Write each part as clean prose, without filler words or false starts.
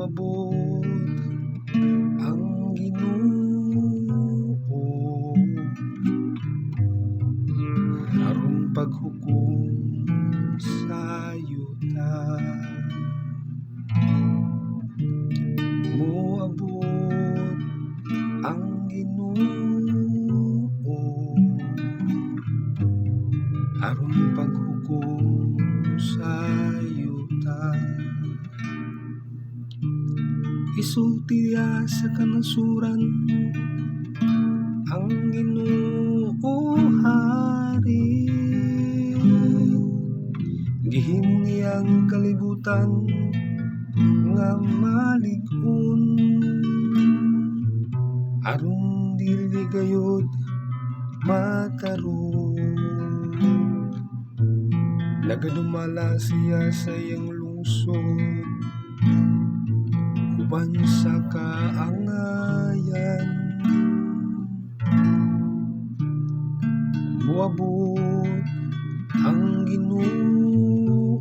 Moabot ang Ginoo aron paghukom sa yuta. Moabot ang Ginoo aron paghukom sa yuta. Isultiya sa kanasuran ang Ginoo Hari, gihimo niyang kalibutan nga malig-on aron dili gayud matarong. Nagadumala siya sa iyang lungsod uban sa kaangayan. Moabot ang Ginoo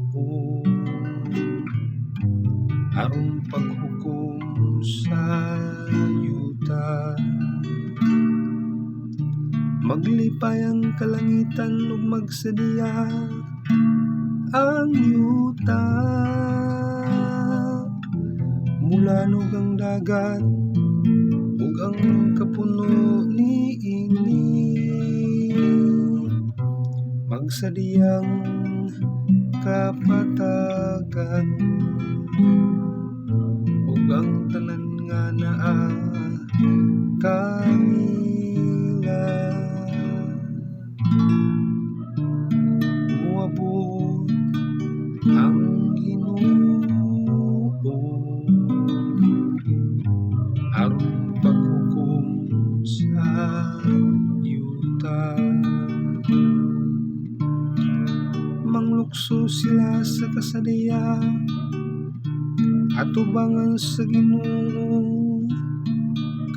aron paghukom sa yuta. Maglipay ang kalangitan ug magsadya ang yuta. Mulanog ang dagat ug ang kapuno niini, magsadyang kapatagan ug ang tanan nga naa kanila. Moabot ang Ginoo aron paghukom sa yuta. Manglukso sila sa kasadya, atubangan sa Ginoo,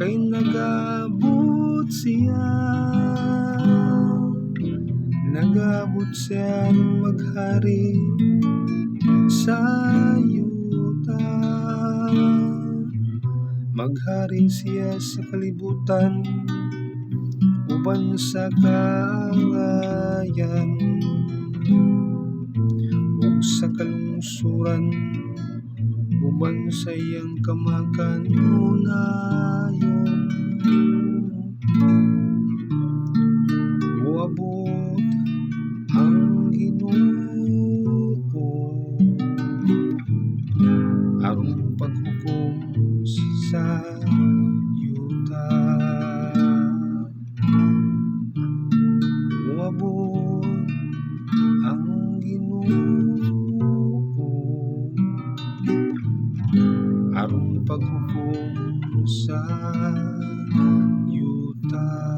kay nagabot siya. Nagabot siya maghari sa yuta. Maghari siya sa kalibutan uban sa kaangayan ug sa kalungsuran uban sa iyang kamakanunayon. Moabot ang Ginoo aron paghukom sa yuta. Moabot ang Ginoo aron paghukom sa yuta.